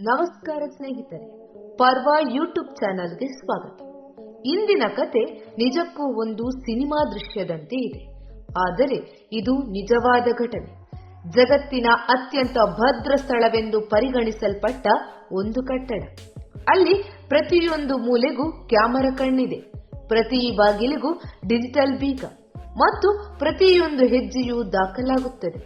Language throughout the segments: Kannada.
ನಮಸ್ಕಾರ ಸ್ನೇಹಿತರೆ, ಪರ್ವ ಯೂಟ್ಯೂಬ್ ಚಾನೆಲ್ಗೆ ಸ್ವಾಗತ. ಇಂದಿನ ಕತೆ ನಿಜಕ್ಕೂ ಒಂದು ಸಿನಿಮಾ ದೃಶ್ಯದಂತೆ ಇದೆ. ಆದರೆ ಇದು ನಿಜವಾದ ಘಟನೆ. ಜಗತ್ತಿನ ಅತ್ಯಂತ ಭದ್ರ ಸ್ಥಳವೆಂದು ಪರಿಗಣಿಸಲ್ಪಟ್ಟ ಒಂದು ಕಟ್ಟಡ. ಅಲ್ಲಿ ಪ್ರತಿಯೊಂದು ಮೂಲೆಗೂ ಕ್ಯಾಮರಾ ಕಣ್ಣಿದೆ, ಪ್ರತಿ ಬಾಗಿಲಿಗೂ ಡಿಜಿಟಲ್ ಬೀಗ ಮತ್ತು ಪ್ರತಿಯೊಂದು ಹೆಜ್ಜೆಯೂ ದಾಖಲಾಗುತ್ತದೆ.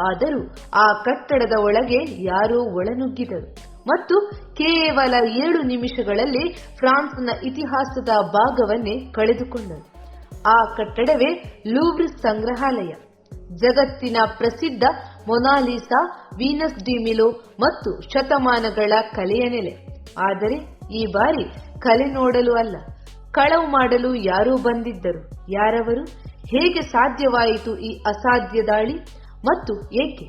ಆದರೂ ಆ ಕಟ್ಟಡದ ಒಳಗೆ ಯಾರೋ ಒಳನುಗ್ಗಿದರು ಮತ್ತು ಕೇವಲ 7 ನಿಮಿಷಗಳಲ್ಲಿ ಫ್ರಾನ್ಸ್ನ ಇತಿಹಾಸದ ಭಾಗವನ್ನೇ ಕಳೆದುಕೊಂಡರು. ಆ ಕಟ್ಟಡವೇ ಲೂವ್ರ್ ಸಂಗ್ರಹಾಲಯ. ಜಗತ್ತಿನ ಪ್ರಸಿದ್ಧ ಮೊನಾಲಿಸಾ, ವೀನಸ್ ಡಿ ಮಿಲೋ ಮತ್ತು ಶತಮಾನಗಳ ಕಲೆಯ ನೆಲೆ. ಆದರೆ ಈ ಬಾರಿ ಕಲೆ ನೋಡಲು ಅಲ್ಲ, ಕಳವು ಮಾಡಲು ಯಾರೋ ಬಂದಿದ್ದರು. ಯಾರವರು? ಹೇಗೆ ಸಾಧ್ಯವಾಯಿತು ಈ ಅಸಾಧ್ಯ ದಾಳಿ ಮತ್ತು ಏಕೆ?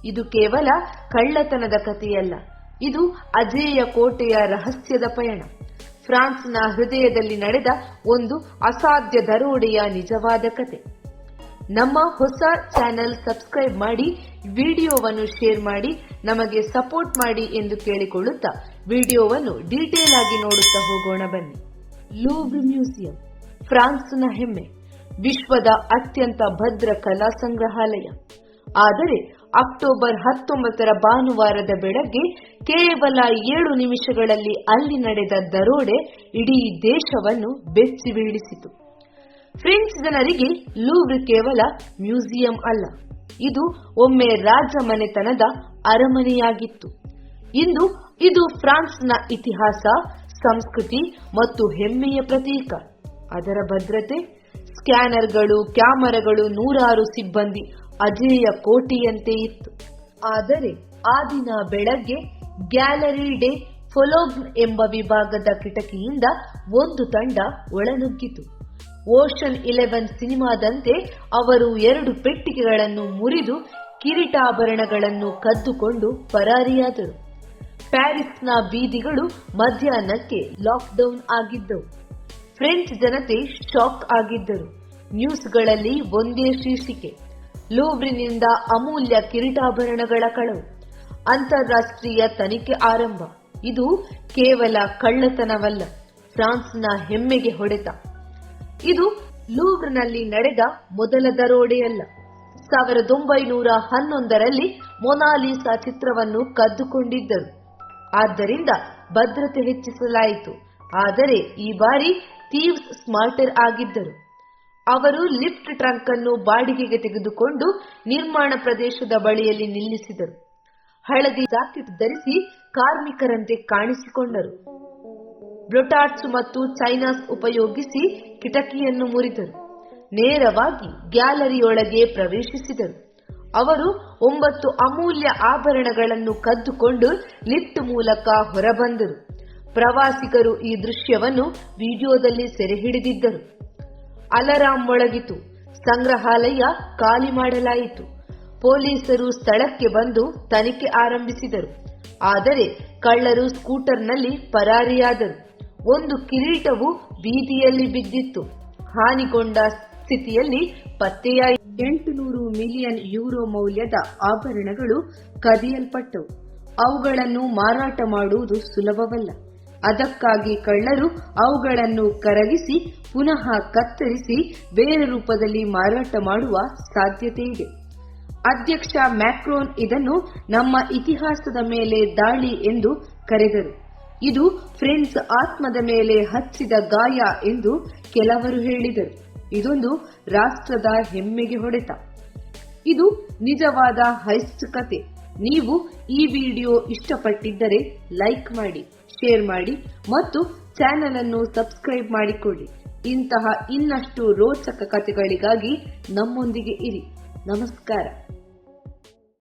ಇದು ಕೇವಲ ಕಳ್ಳತನದ ಕಥೆಯಲ್ಲ, ಇದು ಅಜೇಯ ಕೋಟೆಯ ರಹಸ್ಯದ ಪಯಣ. ಫ್ರಾನ್ಸ್ನ ಹೃದಯದಲ್ಲಿ ನಡೆದ ಒಂದು ಅಸಾಧ್ಯ ದರೋಡೆಯ ನಿಜವಾದ ಕತೆ. ನಮ್ಮ ಹೊಸ ಚಾನೆಲ್ ಸಬ್ಸ್ಕ್ರೈಬ್ ಮಾಡಿ, ವಿಡಿಯೋವನ್ನು ಶೇರ್ ಮಾಡಿ, ನಮಗೆ ಸಪೋರ್ಟ್ ಮಾಡಿ ಎಂದು ಕೇಳಿಕೊಳ್ಳುತ್ತಾ ವಿಡಿಯೋವನ್ನು ಡೀಟೇಲ್ ಆಗಿ ನೋಡುತ್ತಾ ಹೋಗೋಣ ಬನ್ನಿ. ಲೂವ್ರ್ ಮ್ಯೂಸಿಯಂ, ಫ್ರಾನ್ಸ್ನ ಹೆಮ್ಮೆ, ವಿಶ್ವದ ಅತ್ಯಂತ ಭದ್ರ ಕಲಾ ಸಂಗ್ರಹಾಲಯ. ಆದರೆ ಅಕ್ಟೋಬರ್ 19ರ ಭಾನುವಾರದ ಬೆಳಗ್ಗೆ ಕೇವಲ 7 ನಿಮಿಷಗಳಲ್ಲಿ ಅಲ್ಲಿ ನಡೆದ ದರೋಡೆ ಇಡೀ ದೇಶವನ್ನು ಬೆಚ್ಚಿ ಬೀಳಿಸಿತು. ಫ್ರೆಂಚ್ ಜನರಿಗೆ ಲೂವ್ರ್ ಕೇವಲ ಮ್ಯೂಸಿಯಂ ಅಲ್ಲ, ಇದು ಒಮ್ಮೆ ರಾಜಮನೆತನದ ಅರಮನೆಯಾಗಿತ್ತು. ಇಂದು ಇದು ಫ್ರಾನ್ಸ್ನ ಇತಿಹಾಸ, ಸಂಸ್ಕೃತಿ ಮತ್ತು ಹೆಮ್ಮೆಯ ಪ್ರತೀಕ. ಅದರ ಭದ್ರತೆ, ಸ್ಕ್ಯಾನರ್ಗಳು, ಕ್ಯಾಮರಾಗಳು, 100 ಸಿಬ್ಬಂದಿ, ಅಜೇಯ ಕೋಟೆಯಂತೆ ಇತ್ತು. ಆದರೆ ಆ ದಿನ ಬೆಳಗ್ಗೆ ಗ್ಯಾಲರಿ ಡೆ ಫೊಲೋಗ್ನ್ ಎಂಬ ವಿಭಾಗದ ಕಿಟಕಿಯಿಂದ ಒಂದು ತಂಡ ಒಳನುಗ್ಗಿತು. ಓಷನ್ 11 ಸಿನಿಮಾದಂತೆ ಅವರು 2 ಪೆಟ್ಟಿಗೆಗಳನ್ನು ಮುರಿದು ಕಿರೀಟಾಭರಣಗಳನ್ನು ಕದ್ದುಕೊಂಡು ಪರಾರಿಯಾದರು. ಪ್ಯಾರಿಸ್ನ ಬೀದಿಗಳು ಮಧ್ಯಾಹ್ನಕ್ಕೆ ಲಾಕ್ಡೌನ್ ಆಗಿದ್ದವು. ಫ್ರೆಂಚ್ ಜನತೆ ಶಾಕ್ ಆಗಿದ್ದರು. ನ್ಯೂಸ್ಗಳಲ್ಲಿ ಒಂದೇ ಶೀರ್ಷಿಕೆ: ಲೂವ್ರಿನಿಂದ ಅಮೂಲ್ಯ ಕಿರೀಟಾಭರಣಗಳ ಕಳವು, ಅಂತಾರಾಷ್ಟ್ರೀಯ ತನಿಖೆ ಆರಂಭ. ಇದು ಕೇವಲ ಕಳ್ಳತನವಲ್ಲ, ಫ್ರಾನ್ಸ್ನ ಹೆಮ್ಮೆಗೆ ಹೊಡೆತ. ಇದು ಲೂವ್ರ್ನಲ್ಲಿ ನಡೆದ ಮೊದಲ ದರೋಡೆಯಲ್ಲ. 1911ರಲ್ಲಿ ಮೊನಾಲಿಸಾ ಚಿತ್ರವನ್ನು ಕದ್ದುಕೊಂಡಿದ್ದರು, ಆದ್ದರಿಂದ ಭದ್ರತೆ ಹೆಚ್ಚಿಸಲಾಯಿತು. ಆದರೆ ಈ ಬಾರಿ ಥೀವ್ಸ್ ಸ್ಮಾರ್ಟರ್ ಆಗಿದ್ದರು. ಅವರು ಲಿಫ್ಟ್ ಟ್ರಂಕ್ ಅನ್ನು ಬಾಡಿಗೆಗೆ ತೆಗೆದುಕೊಂಡು ನಿರ್ಮಾಣ ಪ್ರದೇಶದ ಬಳಿಯಲ್ಲಿ ನಿಲ್ಲಿಸಿದರು. ಹಳದಿ ಜಾಕೆಟ್ ಧರಿಸಿ ಕಾರ್ಮಿಕರಂತೆ ಕಾಣಿಸಿಕೊಂಡರು. ಬ್ಲೋಟಾರ್ಚ್ ಮತ್ತು ಚೈನಾಸ್ ಉಪಯೋಗಿಸಿ ಕಿಟಕಿಯನ್ನು ಮುರಿದರು. ನೇರವಾಗಿ ಗ್ಯಾಲರಿಯೊಳಗೆ ಪ್ರವೇಶಿಸಿದರು. ಅವರು 9 ಅಮೂಲ್ಯ ಆಭರಣಗಳನ್ನು ಕದ್ದುಕೊಂಡು ಲಿಫ್ಟ್ ಮೂಲಕ ಹೊರಬಂದರು. ಪ್ರವಾಸಿಗರು ಈ ದೃಶ್ಯವನ್ನು ವಿಡಿಯೋದಲ್ಲಿ ಸೆರೆ ಹಿಡಿದಿದ್ದರು. ಅಲಾರಾಂ ಮೊಳಗಿತು. ಸಂಗ್ರಹಾಲಯ ಖಾಲಿ ಮಾಡಲಾಯಿತು. ಪೊಲೀಸರು ಸ್ಥಳಕ್ಕೆ ಬಂದು ತನಿಖೆ ಆರಂಭಿಸಿದರು. ಆದರೆ ಕಳ್ಳರು ಸ್ಕೂಟರ್ನಲ್ಲಿ ಪರಾರಿಯಾದರು. ಒಂದು ಕಿರೀಟವು ಬೀದಿಯಲ್ಲಿ ಬಿದ್ದಿತ್ತು. ಹಾನಿಗೊಂಡ ಸ್ಥಿತಿಯಲ್ಲಿ ಪತ್ತೆಯಾಯಿತು. 800 ಮಿಲಿಯನ್ ಯೂರೋ ಮೌಲ್ಯದ ಆಭರಣಗಳು ಕದಿಯಲ್ಪಟ್ಟವು. ಅವುಗಳನ್ನು ಮಾರಾಟ ಮಾಡುವುದು ಸುಲಭವಲ್ಲ. ಅದಕ್ಕಾಗಿ ಕಳ್ಳರು ಅವುಗಳನ್ನು ಕರಗಿಸಿ ಪುನಃ ಕತ್ತರಿಸಿ ಬೇರೆ ರೂಪದಲ್ಲಿ ಮಾರಾಟ ಮಾಡುವ ಸಾಧ್ಯತೆ ಇದೆ. ಅಧ್ಯಕ್ಷ ಮ್ಯಾಕ್ರೋನ್ ಇದನ್ನು ನಮ್ಮ ಇತಿಹಾಸದ ಮೇಲೆ ದಾಳಿ ಎಂದು ಕರೆದರು. ಇದು ಫ್ರೆಂಚ್ ಆತ್ಮದ ಮೇಲೆ ಹಚ್ಚಿದ ಗಾಯ ಎಂದು ಕೆಲವರು ಹೇಳಿದರು. ಇದೊಂದು ರಾಷ್ಟ್ರದ ಹೆಮ್ಮೆಗೆ ಹೊಡೆತ. ಇದು ನಿಜವಾದ ಹೈಸ್ಟ್ ಕತೆ. ನೀವು ಈ ವಿಡಿಯೋ ಇಷ್ಟಪಟ್ಟಿದ್ದರೆ ಲೈಕ್ ಮಾಡಿ, ಶೇರ್ ಮಾಡಿ ಮತ್ತು ಚಾನೆಲ್ ಅನ್ನು ಸಬ್ಸ್ಕ್ರೈಬ್ ಮಾಡಿಕೊಳ್ಳಿ. ಇಂತಹ ಇನ್ನಷ್ಟು ರೋಚಕ ಕಥೆಗಳಿಗಾಗಿ ನಮ್ಮೊಂದಿಗೆ ಇರಿ. ನಮಸ್ಕಾರ.